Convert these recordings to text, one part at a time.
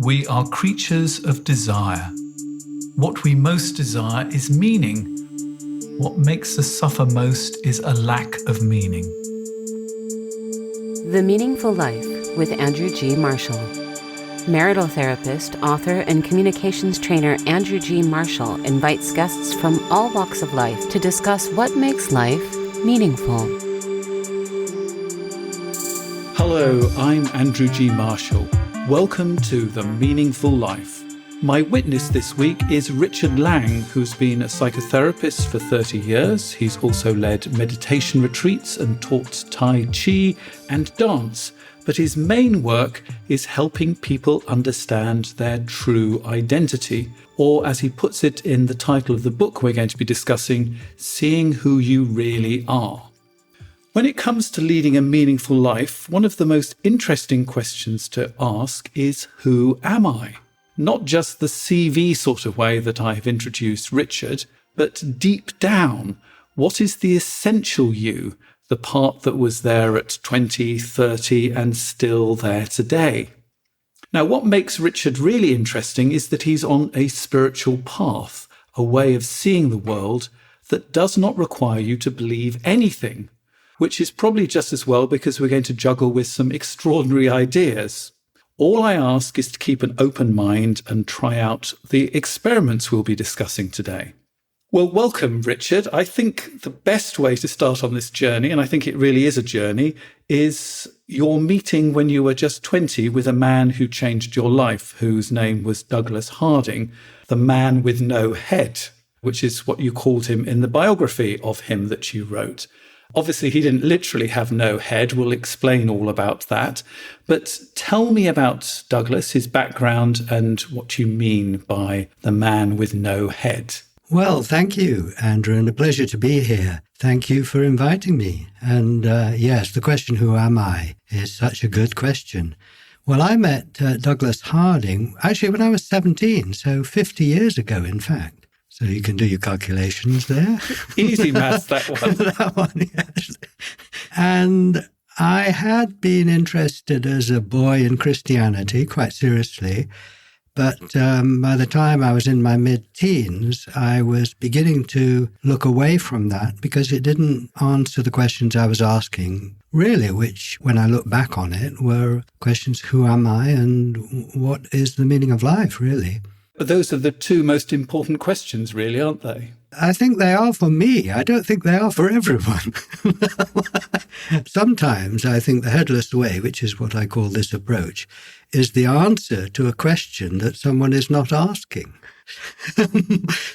We are creatures of desire. What we most desire is meaning. What makes us suffer most is a lack of meaning. The Meaningful Life with Andrew G. Marshall. Marital therapist, author, and communications trainer Andrew G. Marshall invites guests from all walks of life to discuss what makes life meaningful. Hello, I'm Andrew G. Marshall. Welcome to The Meaningful Life. My witness this week is Richard Lang, who's been a psychotherapist for 30 years. He's also led meditation retreats and taught Tai Chi and dance. But his main work is helping people understand their true identity, or as he puts it in the title of the book we're going to be discussing, seeing who you really are. When it comes to leading a meaningful life, one of the most interesting questions to ask is, who am I? Not just the CV sort of way that I have introduced Richard, but deep down, what is the essential you, the part that was there at 20, 30 and still there today? Now, what makes Richard really interesting is that he's on a spiritual path, a way of seeing the world that does not require you to believe anything, which is probably just as well because we're going to juggle with some extraordinary ideas. All I ask is to keep an open mind and try out the experiments we'll be discussing today. Well, welcome, Richard. I think the best way to start on this journey, and I think it really is a journey, is your meeting when you were just 20 with a man who changed your life, whose name was Douglas Harding, the man with no head, which is what you called him in the biography of him that you wrote. Obviously, he didn't literally have no head. We'll explain all about that. But tell me about Douglas, his background, and what you mean by the man with no head. Well, thank you, Andrew, and a pleasure to be here. Thank you for inviting me. And yes, the question, who am I, is such a good question. Well, I met Douglas Harding actually when I was 17, so 50 years ago, in fact. So you can do your calculations there. Easy maths, that one. That one, yes. And I had been interested as a boy in Christianity, quite seriously. But by the time I was in my mid-teens, I was beginning to look away from that because it didn't answer the questions I was asking, really, which, when I look back on it, were questions, who am I and what is the meaning of life, really? But those are the two most important questions, really, aren't they? I think they are for me. I don't think they are for everyone. Sometimes I think the headless way, which is what I call this approach, is the answer to a question that someone is not asking.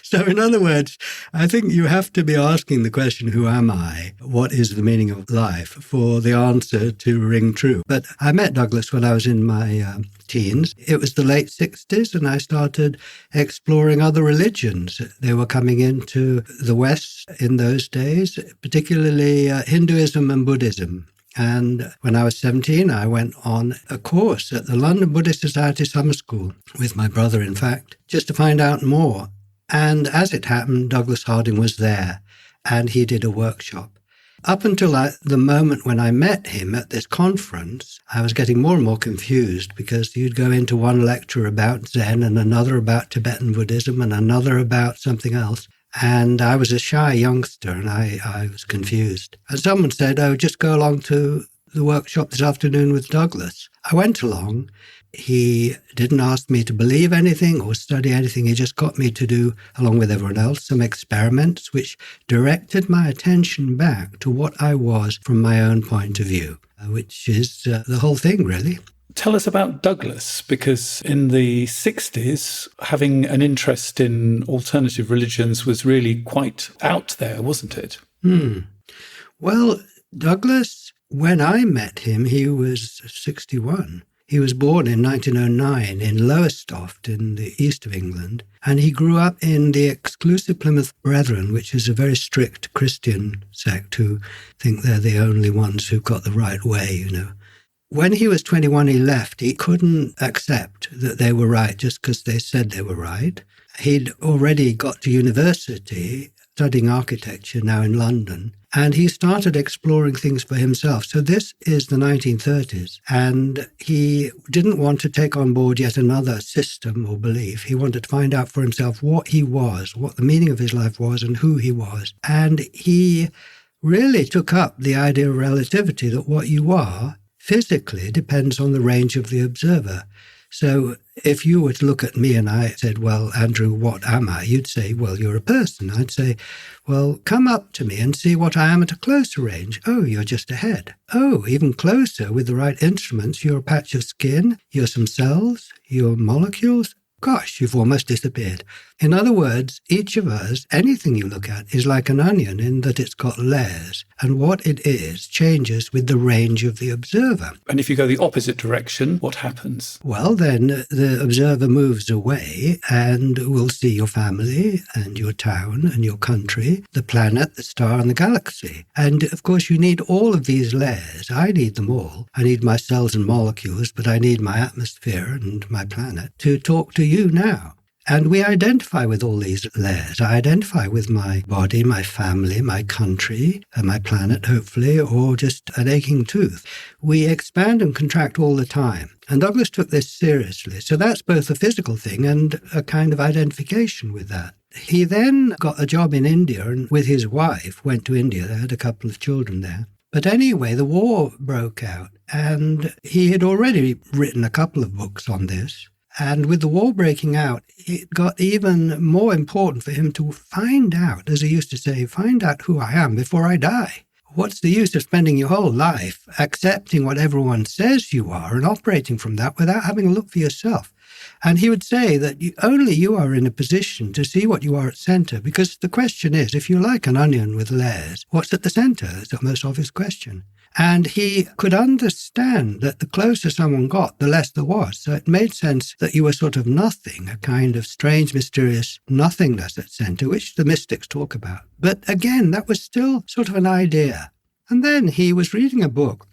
So in other words, I think you have to be asking the question, who am I? What is the meaning of life? For the answer to ring true. But I met Douglas when I was in my teens. It was the late 60s and I started exploring other religions. They were coming into the West in those days, particularly Hinduism and Buddhism. And when I was 17, I went on a course at the London Buddhist Society Summer School, with my brother, in fact, just to find out more. And as it happened, Douglas Harding was there, and he did a workshop. Up until the moment when I met him at this conference, I was getting more and more confused because you'd go into one lecture about Zen and another about Tibetan Buddhism and another about something else. And I was a shy youngster and I was confused. And someone said, oh, just go along to the workshop this afternoon with Douglas. I went along. He didn't ask me to believe anything or study anything. He just got me to do, along with everyone else, some experiments which directed my attention back to what I was from my own point of view, which is the whole thing, really. Tell us about Douglas, because in the 60s, having an interest in alternative religions was really quite out there, wasn't it? Well, Douglas, when I met him, he was 61. He was born in 1909 in Lowestoft in the east of England, and he grew up in the exclusive Plymouth Brethren, which is a very strict Christian sect who think they're the only ones who've got the right way, you know. When he was 21, he left. He couldn't accept that they were right just because they said they were right. He'd already got to university studying architecture now in London. And he started exploring things for himself. So this is the 1930s, and he didn't want to take on board yet another system or belief. He wanted to find out for himself what he was, what the meaning of his life was, and who he was. And he really took up the idea of relativity, that what you are physically depends on the range of the observer. So if you were to look at me and I said, well, Andrew, what am I? You'd say, well, you're a person. I'd say, well, come up to me and see what I am at a closer range. Oh, you're just a head. Oh, even closer with the right instruments, you're a patch of skin, you're some cells, you're molecules. Gosh, you've almost disappeared. In other words, each of us, anything you look at, is like an onion in that it's got layers. And what it is changes with the range of the observer. And if you go the opposite direction, what happens? Well, then the observer moves away and will see your family and your town and your country, the planet, the star, and the galaxy. And of course, you need all of these layers. I need them all. I need my cells and molecules, but I need my atmosphere and my planet to talk to you now. And we identify with all these layers. I identify with my body, my family, my country, and my planet, hopefully, or just an aching tooth. We expand and contract all the time. And Douglas took this seriously. So that's both a physical thing and a kind of identification with that. He then got a job in India and with his wife went to India. They had a couple of children there. But anyway, the war broke out, and he had already written a couple of books on this. And with the war breaking out, it got even more important for him to find out, as he used to say, find out who I am before I die. What's the use of spending your whole life accepting what everyone says you are and operating from that without having a look for yourself? And he would say that only you are in a position to see what you are at center, because the question is, if you're like an onion with layers, what's at the center? It's the most obvious question. And he could understand that the closer someone got, the less there was. So it made sense that you were sort of nothing, a kind of strange, mysterious nothingness at center, which the mystics talk about. But again, that was still sort of an idea. And then he was reading a book,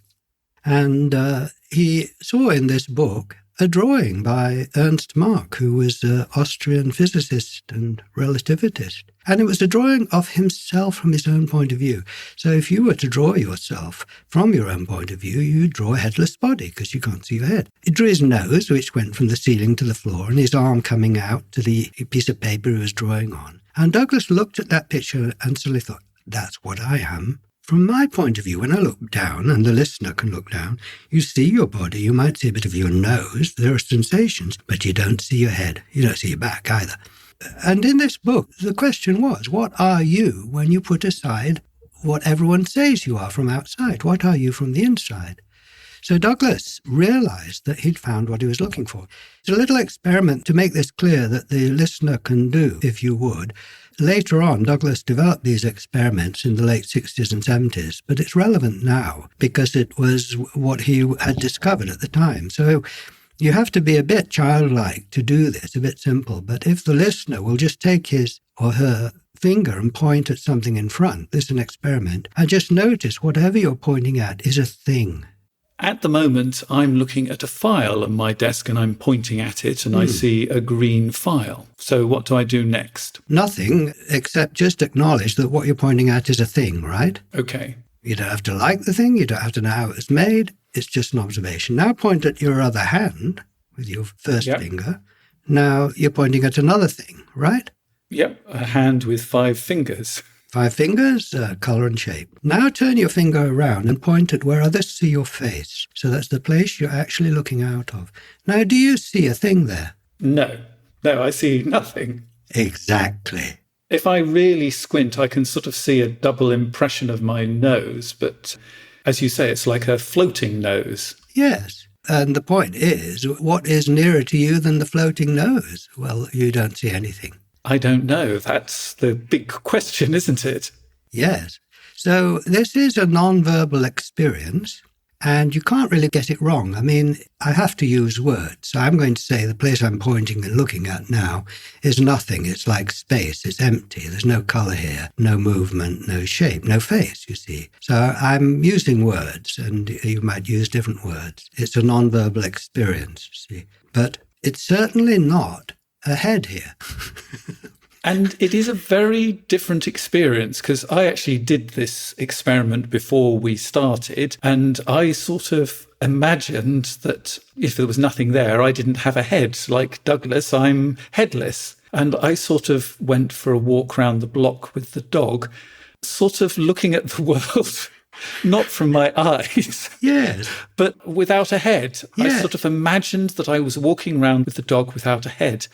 and he saw in this book a drawing by Ernst Mach, who was an Austrian physicist and relativist. And it was a drawing of himself from his own point of view. So if you were to draw yourself from your own point of view, you'd draw a headless body because you can't see your head. He drew his nose, which went from the ceiling to the floor, and his arm coming out to the piece of paper he was drawing on. And Douglas looked at that picture and suddenly thought, that's what I am. From my point of view, when I look down, and the listener can look down, you see your body, you might see a bit of your nose, there are sensations, but you don't see your head, you don't see your back either. And in this book, the question was, what are you when you put aside what everyone says you are from outside? What are you from the inside? So Douglas realized that he'd found what he was looking for. It's a little experiment to make this clear that the listener can do, if you would. Later on, Douglas developed these experiments in the late 60s and 70s, but it's relevant now because it was what he had discovered at the time. So you have to be a bit childlike to do this, a bit simple. But if the listener will just take his or her finger and point at something in front, this is an experiment, and just notice whatever you're pointing at is a thing. At the moment, I'm looking at a file on my desk and I'm pointing at it and I see a green file. So what do I do next? Nothing, except just acknowledge that what you're pointing at is a thing, right? Okay. You don't have to like the thing. You don't have to know how it's made. It's just an observation. Now point at your other hand with your first finger. Now you're pointing at another thing, right? Yep, a hand with 5 fingers. 5 fingers, colour and shape. Now turn your finger around and point at where others see your face. So that's the place you're actually looking out of. Now, do you see a thing there? No, I see nothing. Exactly. If I really squint, I can sort of see a double impression of my nose, but as you say, it's like a floating nose. Yes. And the point is, what is nearer to you than the floating nose? Well, you don't see anything. I don't know. That's the big question, isn't it? Yes. So this is a non-verbal experience, and you can't really get it wrong. I mean, I have to use words. So I'm going to say the place I'm pointing and looking at now is nothing. It's like space. It's empty. There's no colour here, no movement, no shape, no face, you see. So I'm using words, and you might use different words. It's a non-verbal experience, you see. But it's certainly not a head here. And it is a very different experience because I actually did this experiment before we started, and I sort of imagined that if there was nothing there, I didn't have a head. Like Douglas, I'm headless. And I sort of went for a walk around the block with the dog, sort of looking at the world, not from my eyes, Yes. but without a head. I Yes. sort of imagined that I was walking around with the dog without a head.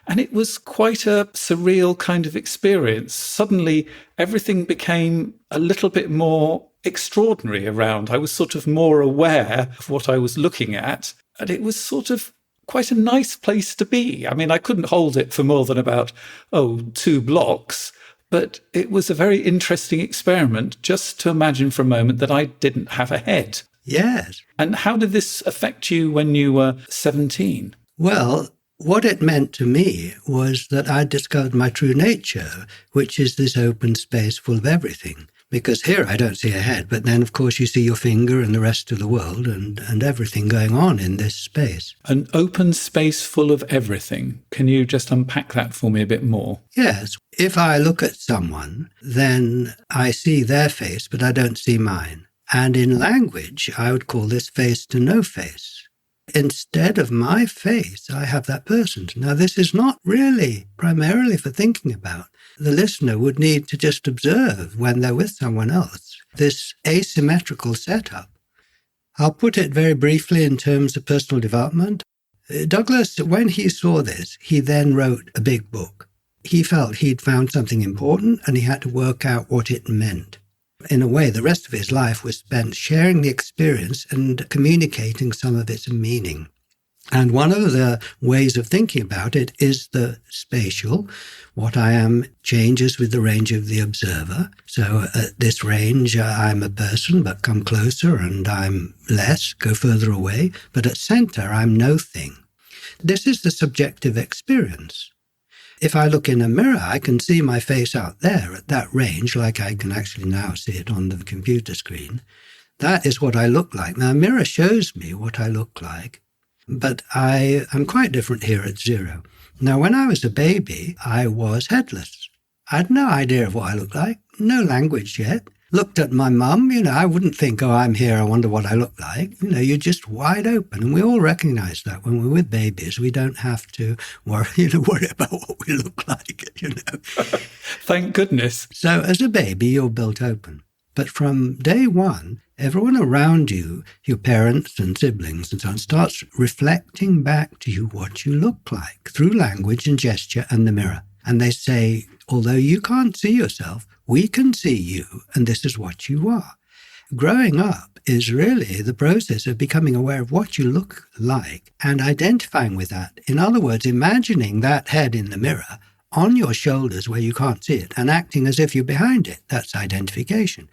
And it was quite a surreal kind of experience. Suddenly, everything became a little bit more extraordinary around. I was sort of more aware of what I was looking at. And it was sort of quite a nice place to be. I mean, I couldn't hold it for more than about, 2 blocks. But it was a very interesting experiment just to imagine for a moment that I didn't have a head. Yes. And how did this affect you when you were 17? Well, what it meant to me was that I discovered my true nature, which is this open space full of everything. Because here I don't see a head, but then, of course, you see your finger and the rest of the world and everything going on in this space. An open space full of everything. Can you just unpack that for me a bit more? Yes. If I look at someone, then I see their face, but I don't see mine. And in language, I would call this face to no face. Instead of my face, I have that person's. Now, this is not really primarily for thinking about. The listener would need to just observe when they're with someone else, this asymmetrical setup. I'll put it very briefly in terms of personal development. Douglas, when he saw this, he then wrote a big book. He felt he'd found something important and he had to work out what it meant. In a way, the rest of his life was spent sharing the experience and communicating some of its meaning. And one of the ways of thinking about it is the spatial. What I am changes with the range of the observer. So at this range, I'm a person, but come closer, and I'm less, go further away. But at center, I'm no thing. This is the subjective experience. If I look in a mirror, I can see my face out there at that range, like I can actually now see it on the computer screen. That is what I look like. Now, a mirror shows me what I look like. But I am quite different here at 0. Now, when I was a baby, I was headless. I had no idea of what I looked like, no language yet. Looked at my mum, I wouldn't think, I'm here, I wonder what I look like. You're just wide open. And we all recognize that when we're with babies, we don't have to worry about what we look like, Thank goodness. So as a baby, you're built open. But from day one, everyone around you, your parents and siblings and so on, starts reflecting back to you what you look like through language and gesture and the mirror. And they say, although you can't see yourself, we can see you, and this is what you are. Growing up is really the process of becoming aware of what you look like and identifying with that. In other words, imagining that head in the mirror on your shoulders where you can't see it and acting as if you're behind it. That's identification.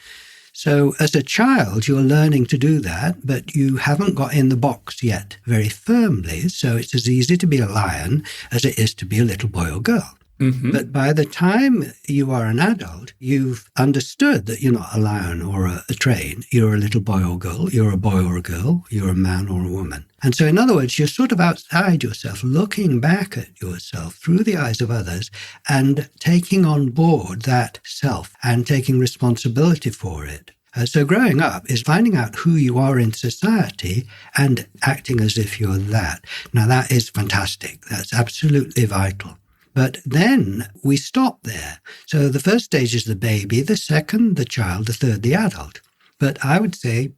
So as a child, you're learning to do that, but you haven't got in the box yet very firmly. So it's as easy to be a lion as it is to be a little boy or girl. Mm-hmm. But by the time you are an adult, you've understood that you're not a lion or a train. You're a little boy or girl. You're a boy or a girl. You're a man or a woman. And so in other words, you're sort of outside yourself, looking back at yourself through the eyes of others and taking on board that self and taking responsibility for it. So growing up is finding out who you are in society and acting as if you're that. Now, that is fantastic. That's absolutely vital. But then we stop there. So the first stage is the baby, the second, the child, the third, the adult. But I would say,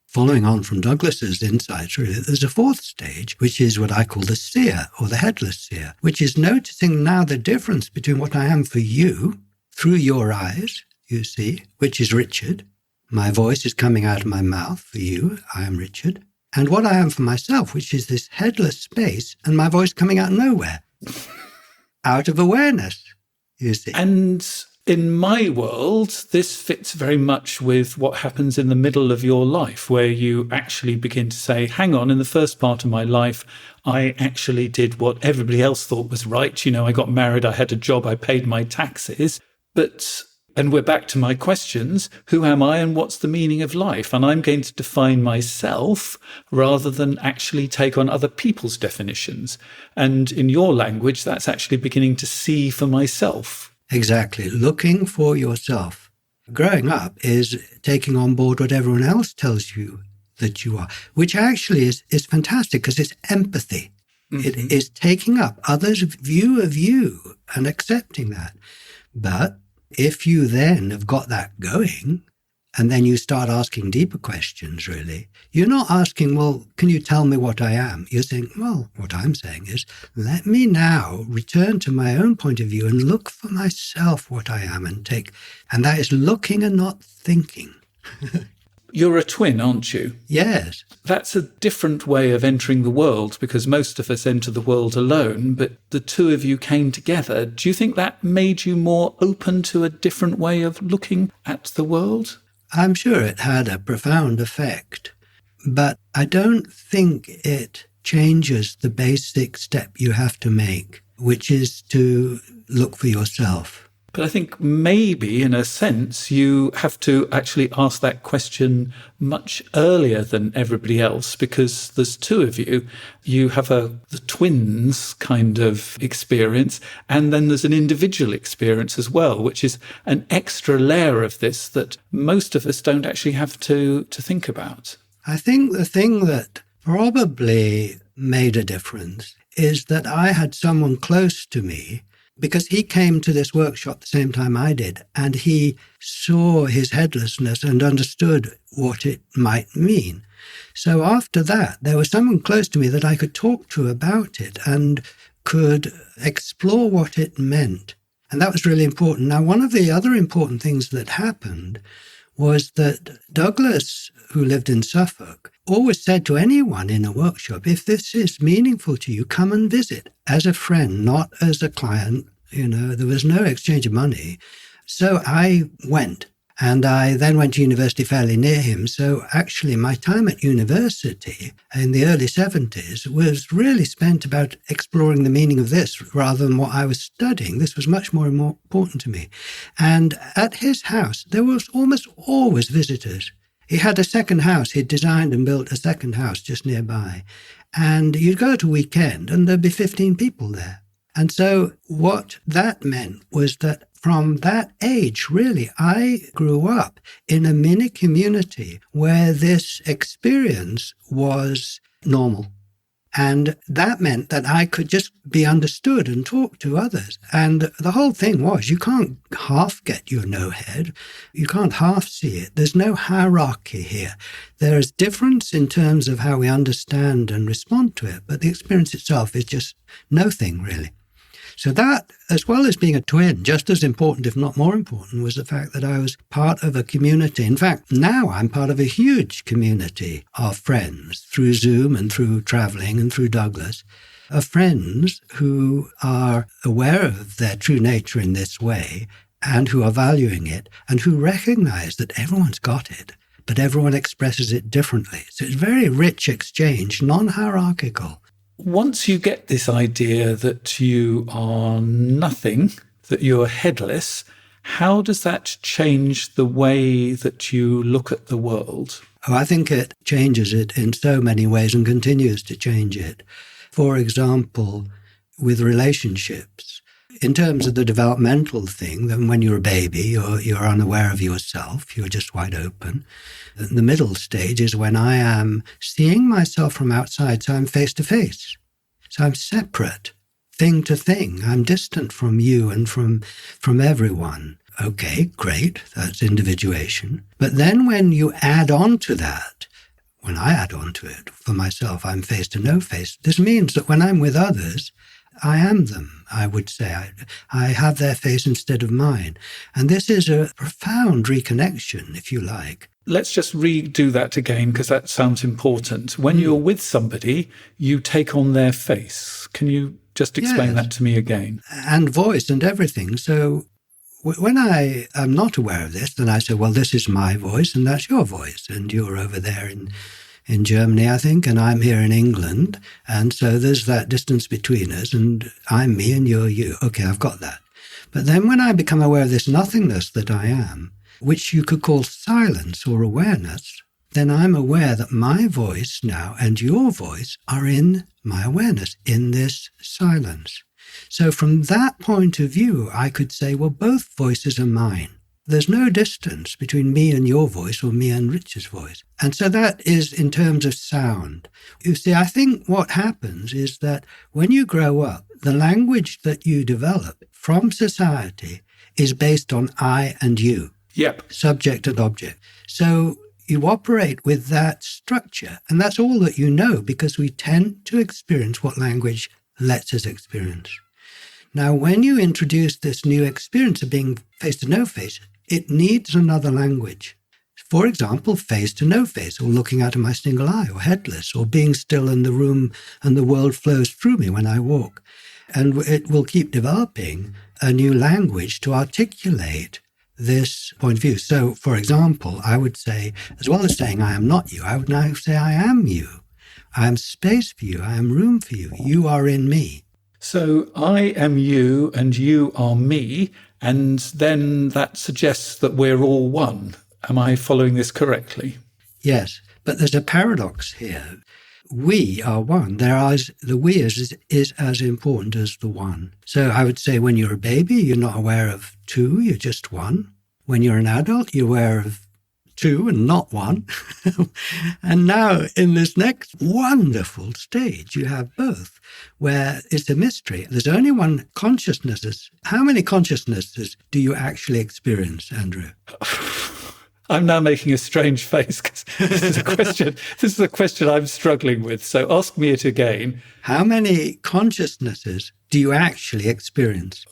following on from Douglas's insights, really, there's a fourth stage, which is what I call the seer or the headless seer, which is noticing now the difference between what I am for you through your eyes, you see, which is Richard. My voice is coming out of my mouth for you, I am Richard. And what I am for myself, which is this headless space and my voice coming out of nowhere. Out of awareness, you see. And in my world, this fits very much with what happens in the middle of your life, where you actually begin to say, hang on, in the first part of my life, I actually did what everybody else thought was right. I got married, I had a job, I paid my taxes. But And we're back to my questions. Who am I and what's the meaning of life? And I'm going to define myself rather than actually take on other people's definitions. And in your language, that's actually beginning to see for myself. Exactly. Looking for yourself. Growing up is taking on board what everyone else tells you that you are, which actually is fantastic because it's empathy. Mm-hmm. It is taking up others' view of you and accepting that. But if you then have got that going, and then you start asking deeper questions, really, you're not asking, well, can you tell me what I am? You're saying, well, what I'm saying is, let me now return to my own point of view and look for myself what I am and that is looking and not thinking. You're a twin, aren't you? Yes. That's a different way of entering the world because most of us enter the world alone, but the two of you came together. Do you think that made you more open to a different way of looking at the world? I'm sure it had a profound effect, but I don't think it changes the basic step you have to make, which is to look for yourself. But I think maybe, in a sense, you have to actually ask that question much earlier than everybody else because there's two of you. You have the twins kind of experience, and then there's an individual experience as well, which is an extra layer of this that most of us don't actually have to think about. I think the thing that probably made a difference is that I had someone close to me because he came to this workshop the same time I did, and he saw his headlessness and understood what it might mean. So after that, there was someone close to me that I could talk to about it and could explore what it meant. And that was really important. Now, one of the other important things that happened was that Douglas, who lived in Suffolk, always said to anyone in a workshop, if this is meaningful to you, come and visit as a friend, not as a client. There was no exchange of money. So I went, and I then went to university fairly near him. So actually my time at university in the early 70s was really spent about exploring the meaning of this rather than what I was studying. This was much more important to me. And at his house, there was almost always visitors. He had a second house. He'd designed and built a second house just nearby. And you'd go to a weekend and there'd be 15 people there. And so what that meant was that from that age, really, I grew up in a mini community where this experience was normal. And that meant that I could just be understood and talk to others. And the whole thing was, you can't half get your no head. You can't half see it. There's no hierarchy here. There is difference in terms of how we understand and respond to it, but the experience itself is just no thing, really. So that, as well as being a twin, just as important, if not more important, was the fact that I was part of a community. In fact, now I'm part of a huge community of friends through Zoom and through traveling and through Douglas, of friends who are aware of their true nature in this way and who are valuing it and who recognize that everyone's got it, but everyone expresses it differently. So it's a very rich exchange, non-hierarchical. Once you get this idea that you are nothing, that you're headless, how does that change the way that you look at the world? Oh, I think it changes it in so many ways and continues to change it. For example, with relationships, in terms of the developmental thing, then when you're a baby, you're unaware of yourself, you're just wide open. The middle stage is when I am seeing myself from outside, so I'm face to face. So I'm separate, thing to thing. I'm distant from you and from everyone. Okay, great, that's individuation. But then when you add on to that, when I add on to it for myself, I'm face to no face. This means that when I'm with others, I am them, I would say. I have their face instead of mine. And this is a profound reconnection, if you like. Let's just redo that again, because that sounds important. When you're with somebody, you take on their face. Can you just explain that to me again? And voice and everything. So when I am not aware of this, then I say, well, this is my voice and that's your voice. And you're over there in Germany, I think, and I'm here in England. And so there's that distance between us, and I'm me and you're you. Okay, I've got that. But then when I become aware of this nothingness that I am, which you could call silence or awareness, then I'm aware that my voice now and your voice are in my awareness, in this silence. So from that point of view, I could say, well, both voices are mine. There's no distance between me and your voice or me and Richard's voice. And so that is in terms of sound. You see, I think what happens is that when you grow up, the language that you develop from society is based on I and you. Yep. Subject and object. So you operate with that structure, and that's all that you know, because we tend to experience what language lets us experience. Now, when you introduce this new experience of being face to no face, it needs another language. For example, face to no face, or looking out of my single eye, or headless, or being still in the room and the world flows through me when I walk. And it will keep developing a new language to articulate this point of view. So, for example, I would say, as well as saying I am not you, I would now say I am you. I am space for you. I am room for you. You are in me. So I am you and you are me, and then that suggests that we're all one. Am I following this correctly? Yes, but there's a paradox here. We are one. The we is as important as the one. So I would say when you're a baby, you're not aware of two, you're just one. When you're an adult, you're aware of two and not one. And now in this next wonderful stage, you have both, where it's a mystery. There's only one consciousness. How many consciousnesses do you actually experience, Andrew? I'm now making a strange face because this is a question I'm struggling with. So ask me it again. How many consciousnesses do you actually experience?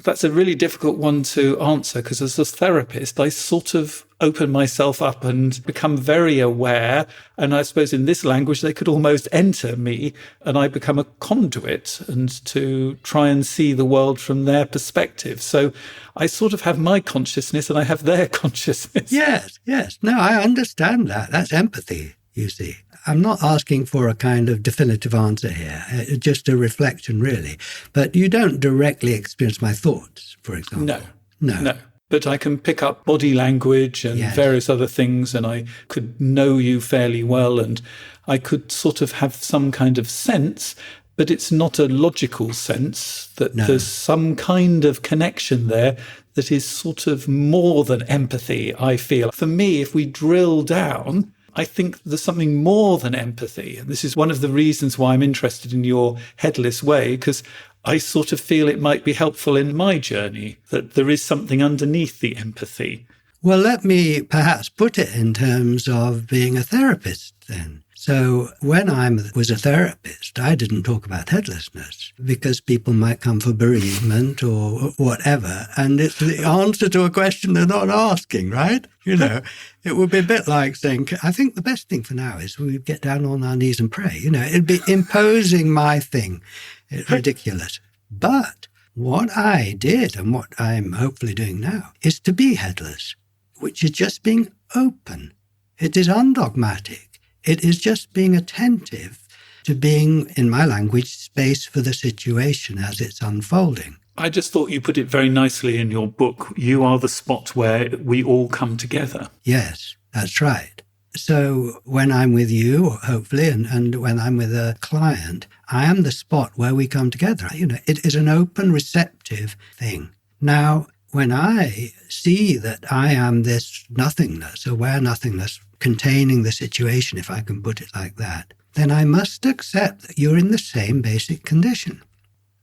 That's a really difficult one to answer, because as a therapist, I sort of open myself up and become very aware. And I suppose in this language, they could almost enter me and I become a conduit and to try and see the world from their perspective. So I sort of have my consciousness and I have their consciousness. Yes. No, I understand that. That's empathy, you see. I'm not asking for a kind of definitive answer here, just a reflection, really. But you don't directly experience my thoughts, for example. No. But I can pick up body language and various other things, and I could know you fairly well, and I could sort of have some kind of sense, but it's not a logical sense that there's some kind of connection there that is sort of more than empathy, I feel. For me, if we drill down, I think there's something more than empathy. And this is one of the reasons why I'm interested in your headless way, because I sort of feel it might be helpful in my journey, that there is something underneath the empathy. Well, let me perhaps put it in terms of being a therapist then. So when I was a therapist, I didn't talk about headlessness because people might come for bereavement or whatever. And it's the answer to a question they're not asking, right? You know, it would be a bit like saying, I think the best thing for now is we get down on our knees and pray. You know, it'd be imposing my thing. It's ridiculous. But what I did and what I'm hopefully doing now is to be headless, which is just being open. It is undogmatic. It is just being attentive to being, in my language, space for the situation as it's unfolding. I just thought you put it very nicely in your book. You are the spot where we all come together. Yes, that's right. So when I'm with you, hopefully, and when I'm with a client, I am the spot where we come together. You know, it is an open, receptive thing. Now, when I see that I am this nothingness, aware nothingness, containing the situation, if I can put it like that, then I must accept that you're in the same basic condition.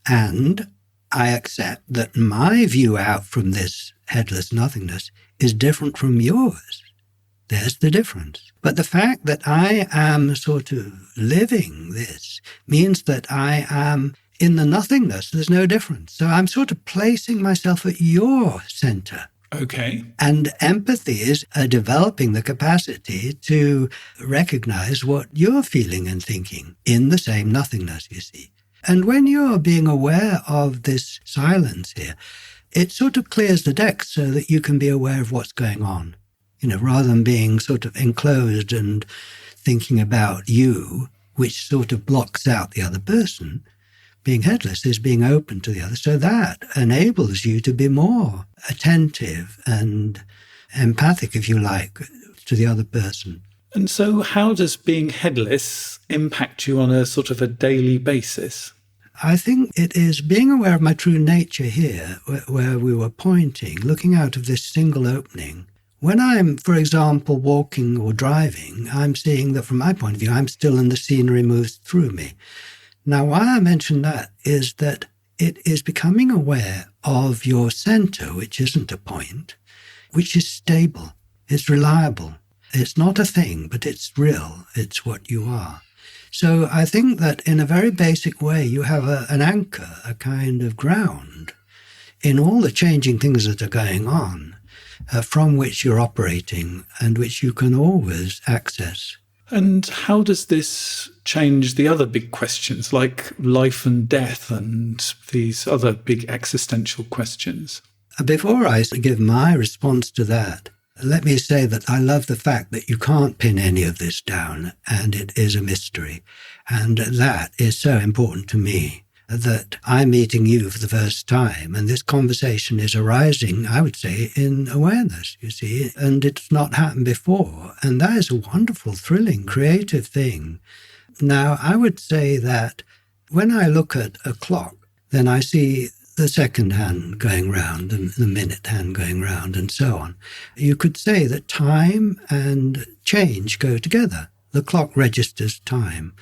And I accept that my view out from this headless nothingness is different from yours. There's the difference. But the fact that I am sort of living this means that I am in the nothingness. There's no difference. So I'm sort of placing myself at your center. Okay. And empathy is developing the capacity to recognize what you're feeling and thinking in the same nothingness, you see. And when you're being aware of this silence here, it sort of clears the deck so that you can be aware of what's going on. You know, rather than being sort of enclosed and thinking about you, which sort of blocks out the other person. being headless is being open to the other. So that enables you to be more attentive and empathic, if you like, to the other person. And so how does being headless impact you on a sort of a daily basis? I think it is being aware of my true nature here, where we were pointing, looking out of this single opening. When I'm, for example, walking or driving, I'm seeing that from my point of view, I'm still and the scenery moves through me. Now, why I mention that is that it is becoming aware of your center, which isn't a point, which is stable, it's reliable. It's not a thing, but it's real. It's what you are. So I think that in a very basic way, you have an anchor, a kind of ground in all the changing things that are going on, from which you're operating and which you can always access. And how does this change the other big questions like life and death and these other big existential questions? Before I give my response to that, let me say that I love the fact that you can't pin any of this down, and it is a mystery. And that is so important to me, that I'm meeting you for the first time, and this conversation is arising, I would say, in awareness, you see, and it's not happened before. And that is a wonderful, thrilling, creative thing. Now, I would say that when I look at a clock, then I see the second hand going round and the minute hand going round and so on. You could say that time and change go together. The clock registers time.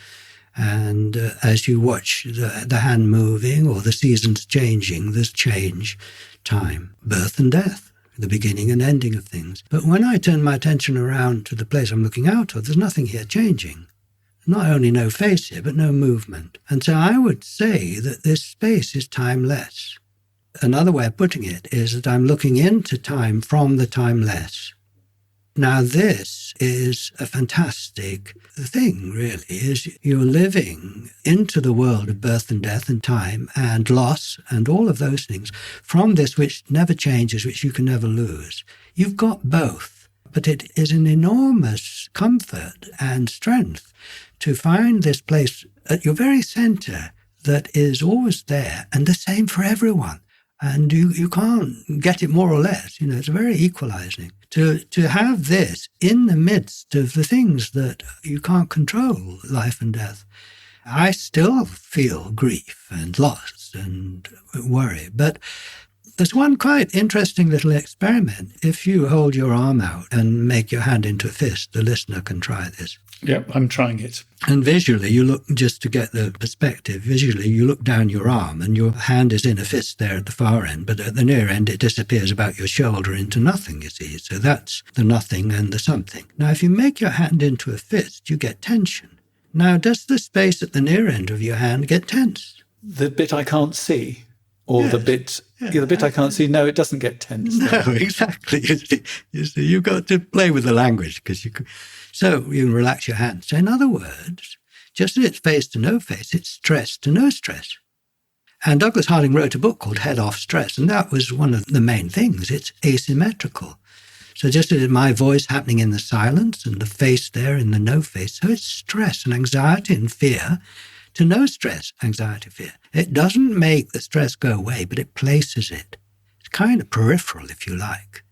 And as you watch the hand moving or the seasons changing, there's change, time, birth and death, the beginning and ending of things. But when I turn my attention around to the place I'm looking out of, there's nothing here changing. Not only no face here, but no movement. And so I would say that this space is timeless. Another way of putting it is that I'm looking into time from the timeless. Now, this is a fantastic thing, really, is you're living into the world of birth and death and time and loss and all of those things from this which never changes, which you can never lose. You've got both, but it is an enormous comfort and strength to find this place at your very center that is always there and the same for everyone. And you can't get it more or less. You know, it's very equalizing. To have this in the midst of the things that you can't control, life and death. I still feel grief and loss and worry. But there's one quite interesting little experiment. If you hold your arm out and make your hand into a fist, the listener can try this. Yep, I'm trying it. And visually, you look, just to get the perspective, visually you look down your arm and your hand is in a fist there at the far end, but at the near end it disappears about your shoulder into nothing, you see. So that's the nothing and the something. Now, if you make your hand into a fist, you get tension. Now, does the space at the near end of your hand get tense? The bit I can't see? Or Yes. the bit I can't see, no, it doesn't get tense. No, exactly. You see, you've got to play with the language because so you can relax your hand. So in other words, just as it's face to no face, it's stress to no stress. And Douglas Harding wrote a book called Head Off Stress, and that was one of the main things. It's asymmetrical. So just as my voice happening in the silence and the face there in the no face, so it's stress and anxiety and fear to no stress, anxiety, fear. It doesn't make the stress go away, but it places it. It's kind of peripheral, if you like.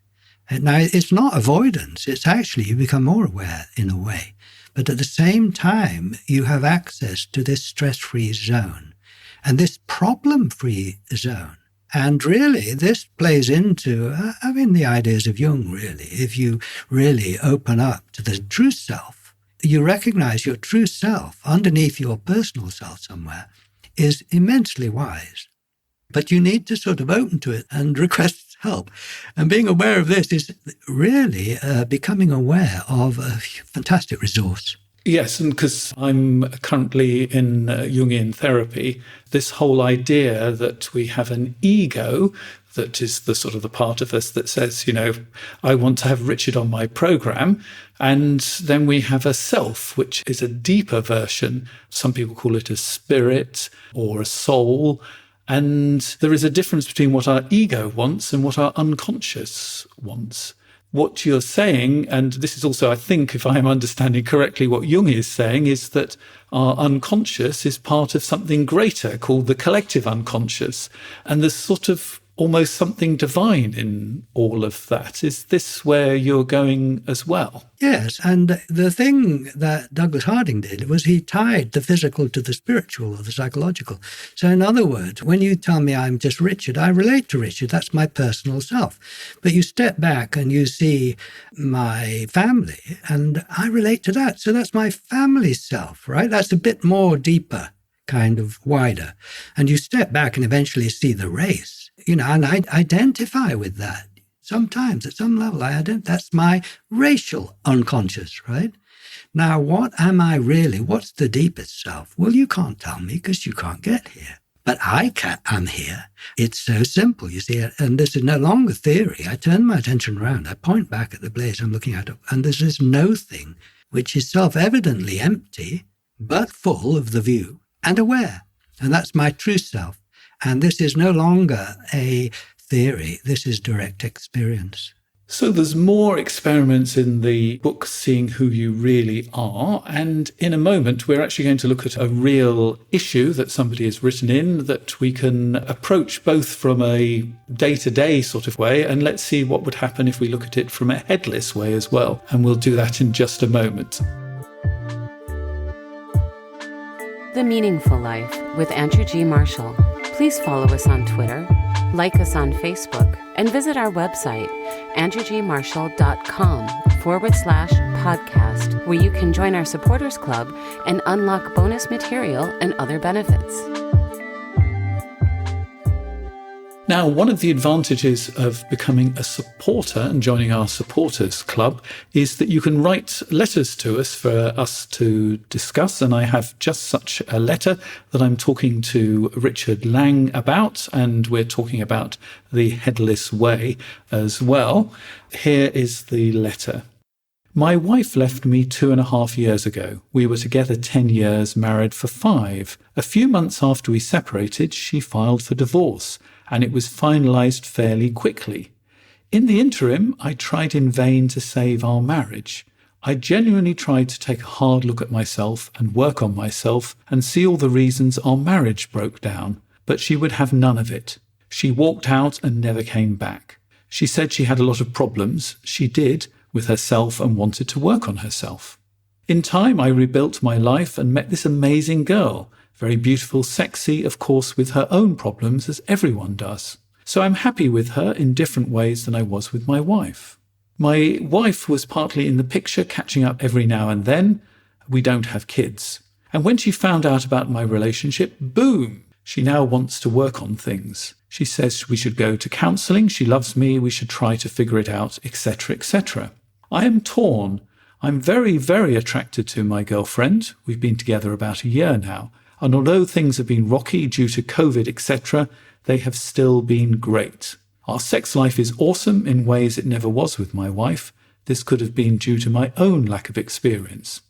And now, it's not avoidance. It's actually you become more aware in a way. But at the same time, you have access to this stress-free zone and this problem-free zone. And really, this plays into, the ideas of Jung, really. If you really open up to the true self, you recognize your true self underneath your personal self somewhere is immensely wise. But you need to sort of open to it and request help. And being aware of this is really becoming aware of a fantastic resource. Yes, and because I'm currently in Jungian therapy, this whole idea that we have an ego that is the sort of the part of us that says, I want to have Richard on my program. And then we have a self, which is a deeper version. Some people call it a spirit or a soul. And there is a difference between what our ego wants and what our unconscious wants. what you're saying, and this is also, I think, if I am understanding correctly, what Jung is saying, is that our unconscious is part of something greater called the collective unconscious. And there's sort of almost something divine in all of that. Is this where you're going as well? Yes, and the thing that Douglas Harding did was he tied the physical to the spiritual or the psychological. So in other words, when you tell me I'm just Richard, I relate to Richard. That's my personal self. But you step back and you see my family, and I relate to that. So that's my family self, right? That's a bit more deeper, kind of wider. And you step back and eventually see the race. And I identify with that. Sometimes, at some level, that's my racial unconscious, right? Now, what am I really? What's the deepest self? Well, you can't tell me because you can't get here. But I'm here. It's so simple, you see. And this is no longer theory. I turn my attention around. I point back at the place I'm looking at. And there's this no thing, which is self-evidently empty, but full of the view and aware. And that's my true self. And this is no longer a theory. This is direct experience. So there's more experiments in the book, Seeing Who You Really Are. And in a moment, we're actually going to look at a real issue that somebody has written in that we can approach both from a day-to-day sort of way. And let's see what would happen if we look at it from a headless way as well. And we'll do that in just a moment. The Meaningful Life with Andrew G. Marshall. Please follow us on Twitter, like us on Facebook, and visit our website, andrewgmarshall.com/podcast, where you can join our supporters club and unlock bonus material and other benefits. Now, one of the advantages of becoming a supporter and joining our supporters club is that you can write letters to us for us to discuss. And I have just such a letter that I'm talking to Richard Lang about, and we're talking about the headless way as well. Here is the letter. My wife left me 2.5 years ago. We were together 10 years, married for 5. A few months after we separated, she filed for divorce, and it was finalised fairly quickly. In the interim, I tried in vain to save our marriage. I genuinely tried to take a hard look at myself and work on myself and see all the reasons our marriage broke down, but she would have none of it. She walked out and never came back. She said she had a lot of problems. She did, with herself, and wanted to work on herself. In time, I rebuilt my life and met this amazing girl. Very beautiful, sexy, of course, with her own problems, as everyone does. So I'm happy with her in different ways than I was with my wife. My wife was partly in the picture, catching up every now and then. We don't have kids. And when she found out about my relationship, boom, she now wants to work on things. She says we should go to counselling, she loves me, we should try to figure it out, etc., etc. I am torn. I'm very, very attracted to my girlfriend. We've been together about a year now. And although things have been rocky due to COVID, etc., they have still been great. Our sex life is awesome in ways it never was with my wife. This could have been due to my own lack of experience.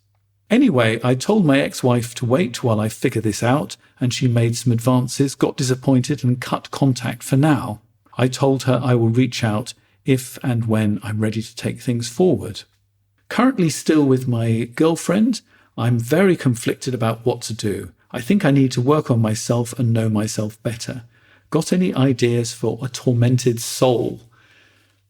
Anyway, I told my ex-wife to wait while I figure this out, and she made some advances, got disappointed, and cut contact for now. I told her I will reach out if and when I'm ready to take things forward. Currently still with my girlfriend, I'm very conflicted about what to do. I think I need to work on myself and know myself better. Got any ideas for a tormented soul?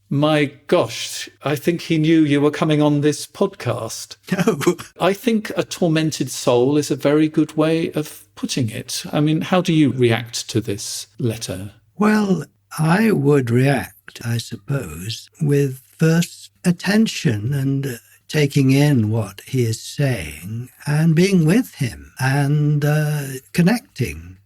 My gosh, I think he knew you were coming on this podcast. No. I think a tormented soul is a very good way of putting it. I mean, how do you react to this letter? Well, I would react, I suppose, with first attention and taking in what he is saying and being with him and connecting.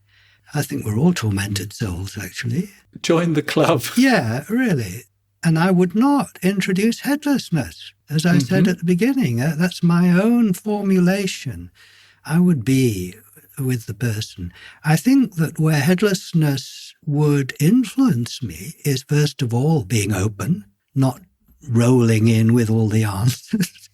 I think we're all tormented souls, actually. Join the club. Yeah, really. And I would not introduce headlessness, as I said at the beginning. That's my own formulation. I would be with the person. I think that where headlessness would influence me is, first of all, being open, not rolling in with all the answers,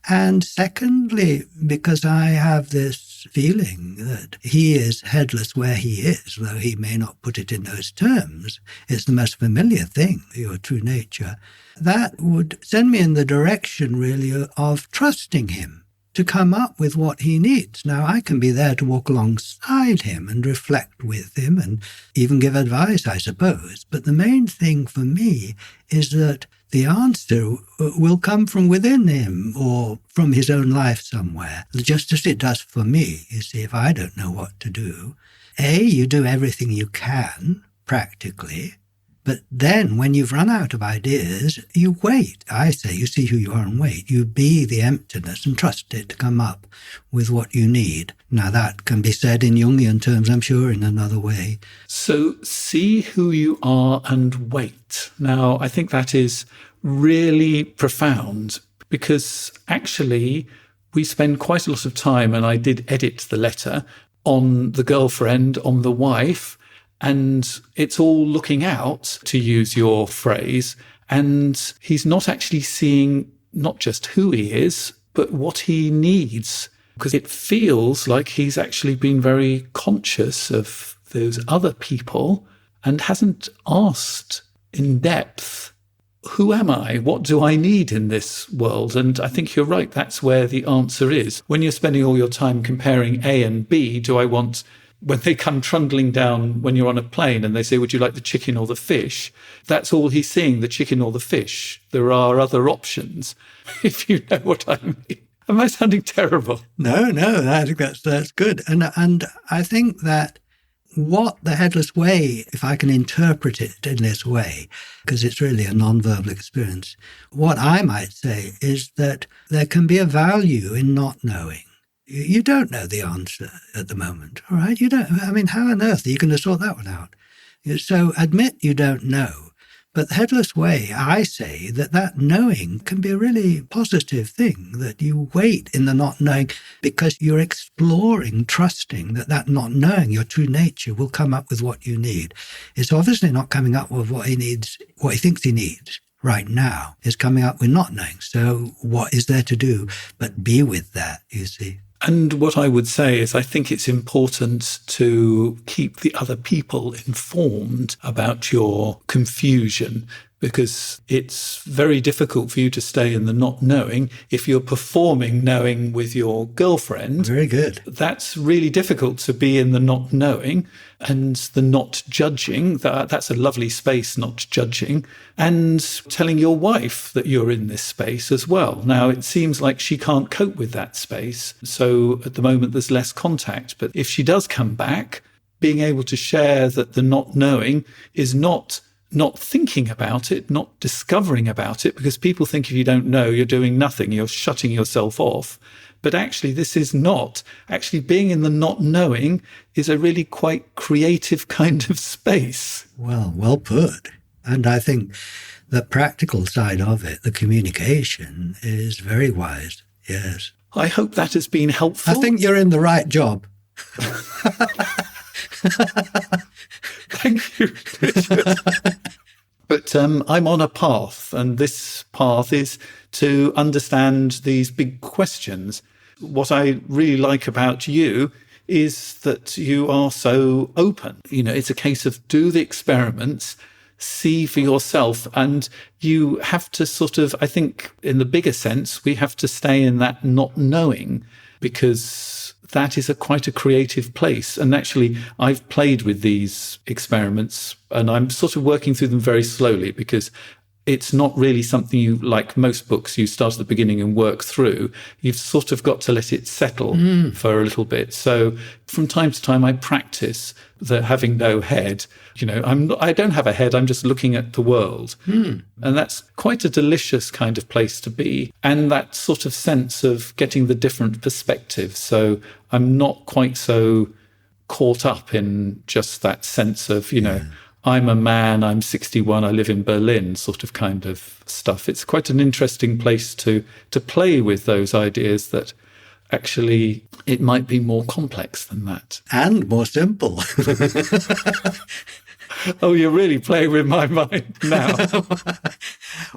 And secondly, because I have this this feeling that he is headless where he is, though he may not put it in those terms. It's the most familiar thing, your true nature. That would send me in the direction, really, of trusting him to come up with what he needs. Now, I can be there to walk alongside him and reflect with him and even give advice, I suppose. But the main thing for me is that the answer will come from within him or from his own life somewhere, just as it does for me. You see, if I don't know what to do, you do everything you can, practically. But then when you've run out of ideas, you wait. I say you see who you are and wait. You be the emptiness and trust it to come up with what you need. Now that can be said in Jungian terms, I'm sure, in another way. So see who you are and wait. Now, I think that is really profound because actually we spend quite a lot of time, and I did edit the letter, on the girlfriend, on the wife, and it's all looking out, to use your phrase, and he's not actually seeing not just who he is, but what he needs, because it feels like he's actually been very conscious of those other people and hasn't asked in depth, who am I? What do I need in this world? And I think you're right, that's where the answer is. When you're spending all your time comparing A and B, do I want... When they come trundling down when you're on a plane and they say, would you like the chicken or the fish? That's all he's seeing, the chicken or the fish. There are other options, if you know what I mean. Am I sounding terrible? No, I think that's good. And I think that what the headless way, if I can interpret it in this way, because it's really a non-verbal experience, what I might say is that there can be a value in not knowing. You don't know the answer at the moment, all right? You don't. I mean, how on earth are you going to sort that one out? So admit you don't know. But the headless way, I say that knowing can be a really positive thing, that you wait in the not knowing because you're exploring, trusting that not knowing your true nature will come up with what you need. It's obviously not coming up with what he needs, what he thinks he needs right now. It's coming up with not knowing. So what is there to do but be with that, you see? And what I would say is I think it's important to keep the other people informed about your confusion, because it's very difficult for you to stay in the not knowing if you're performing knowing with your girlfriend. Very good. That's really difficult, to be in the not knowing and the not judging. That's a lovely space, not judging, and telling your wife that you're in this space as well. Now, it seems like she can't cope with that space, so at the moment there's less contact. But if she does come back, being able to share that the not knowing is not thinking about it, not discovering about it, because people think if you don't know, you're doing nothing, you're shutting yourself off. But actually, this is not. Actually, being in the not knowing is a really quite creative kind of space. Well put. And I think the practical side of it, the communication, is very wise, yes. I hope that has been helpful. I think you're in the right job. Thank you, Richard. But I'm on a path, and this path is to understand these big questions. What I really like about you is that you are so open. You know, it's a case of do the experiments, see for yourself, and you have to sort of, I think in the bigger sense, we have to stay in that not knowing, because that is quite a creative place. And actually, I've played with these experiments and I'm sort of working through them very slowly, because it's not really something you, like most books, you start at the beginning and work through. You've sort of got to let it settle for a little bit. So from time to time, I practice the having no head. You know, I don't have a head. I'm just looking at the world. And that's quite a delicious kind of place to be. And that sort of sense of getting the different perspectives. So I'm not quite so caught up in just that sense of, you know, I'm a man, I'm 61, I live in Berlin, sort of kind of stuff. It's quite an interesting place to play with those ideas that actually it might be more complex than that. And more simple. Oh, you're really playing with my mind now.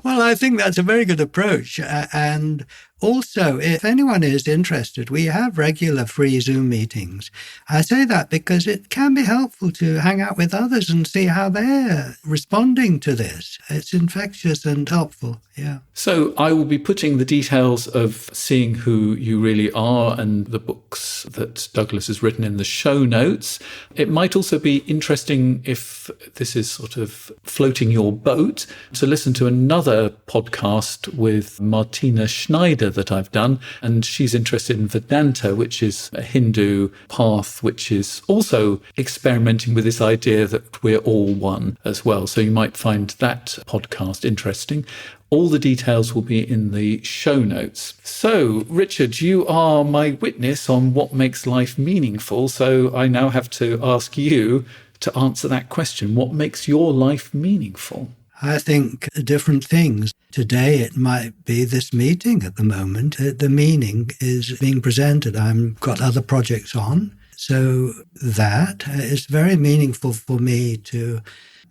Well, I think that's a very good approach. And Also, if anyone is interested, we have regular free Zoom meetings. I say that because it can be helpful to hang out with others and see how they're responding to this. It's infectious and helpful, yeah. So I will be putting the details of seeing who you really are and the books that Douglas has written in the show notes. It might also be interesting, if this is sort of floating your boat, to listen to another podcast with Martina Schneider that I've done. And she's interested in Vedanta, which is a Hindu path, which is also experimenting with this idea that we're all one as well. So you might find that podcast interesting. All the details will be in the show notes. So, Richard, you are my witness on what makes life meaningful. So I now have to ask you to answer that question. What makes your life meaningful? I think different things. Today it might be this meeting at the moment. The meaning is being presented. I've got other projects on. So that is very meaningful for me to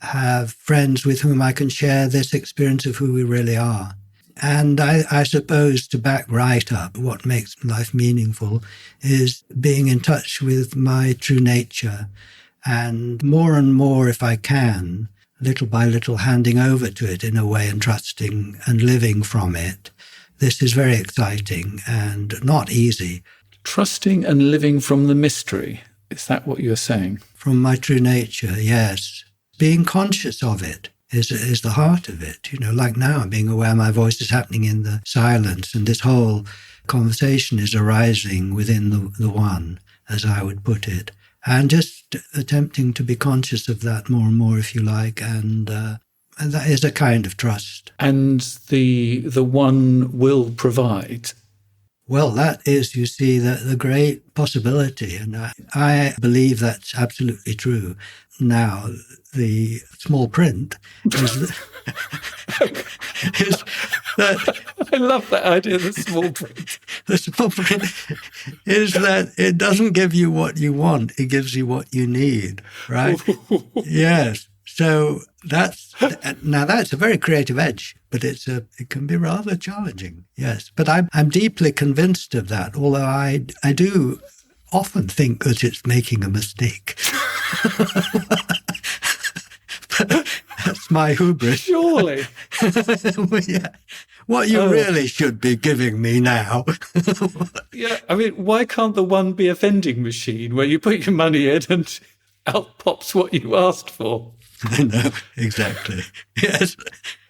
have friends with whom I can share this experience of who we really are. And I suppose to back right up what makes life meaningful is being in touch with my true nature, and more, if I can, little by little handing over to it in a way and trusting and living from it. This is very exciting and not easy. Trusting and living from the mystery. Is that what you're saying? From my true nature, yes. Being conscious of it is the heart of it. You know, like now, I'm being aware my voice is happening in the silence, and this whole conversation is arising within the one, as I would put it. And just attempting to be conscious of that more and more, if you like, and that is a kind of trust. And the one will provide. Well, that is, you see, the great possibility, and I believe that's absolutely true. Now, the small print is that... I love that idea, the small print. The small print is that it doesn't give you what you want, it gives you what you need, right? Yes. So that's a very creative edge, but it can be rather challenging, yes. But I'm deeply convinced of that, although I do often think that it's making a mistake. But that's my hubris. Surely. Well, yeah. What you really should be giving me now. Yeah, I mean, why can't the one be a vending machine where you put your money in and out pops what you asked for? I know, exactly. Yes.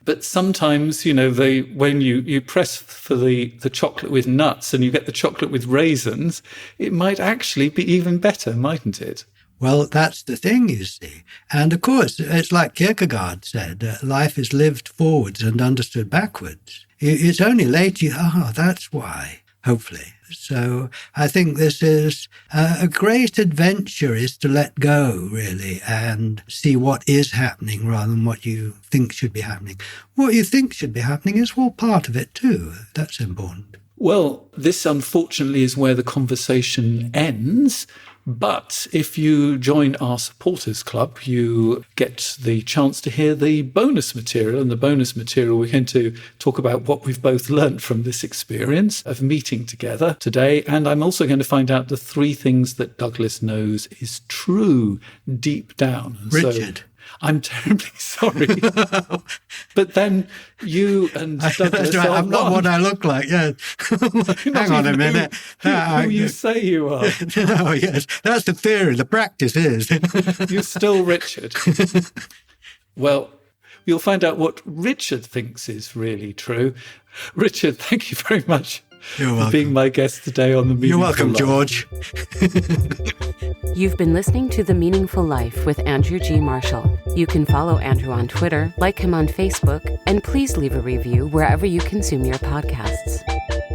But sometimes, you know, when you press for the chocolate with nuts and you get the chocolate with raisins, it might actually be even better, mightn't it? Well, that's the thing, you see. And of course, it's like Kierkegaard said, life is lived forwards and understood backwards. It's only later, that's why, hopefully. So I think this is a great adventure, is to let go, really, and see what is happening rather than what you think should be happening. What you think should be happening is all part of it too. That's important. Well, this unfortunately is where the conversation ends. But if you join our supporters club, you get the chance to hear the bonus material. And the bonus material, we're going to talk about what we've both learnt from this experience of meeting together today. And I'm also going to find out the 3 things that Douglas knows is true deep down. And Richard. So, I'm terribly sorry. But then you and Douglas are I'm not what I look like, yes. Hang on a minute. Who you say you are. Oh, yes. That's the theory. The practice is. You're still Richard. Well, you'll find out what Richard thinks is really true. Richard, thank you very much for being my guest today on The Meaningful Life. You're welcome, George. You've been listening to The Meaningful Life with Andrew G. Marshall. You can follow Andrew on Twitter, like him on Facebook, and please leave a review wherever you consume your podcasts.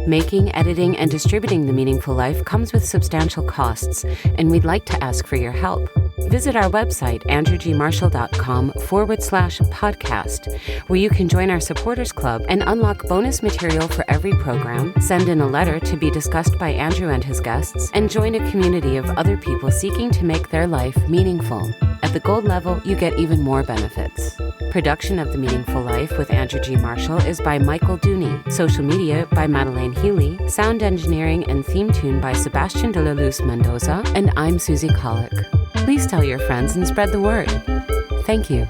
Making, editing, and distributing The Meaningful Life comes with substantial costs, and we'd like to ask for your help. Visit our website, andrewgmarshall.com/podcast, where you can join our supporters club and unlock bonus material for every program, send in a letter to be discussed by Andrew and his guests, and join a community of other people seeking to make their life meaningful. At the gold level, you get even more benefits. Production of The Meaningful Life with Andrew G. Marshall is by Michael Dooney. Social media by Madeleine Healy. Sound engineering and theme tune by Sebastian de la Luz Mendoza. And I'm Susie Colick. Please tell your friends and spread the word. Thank you.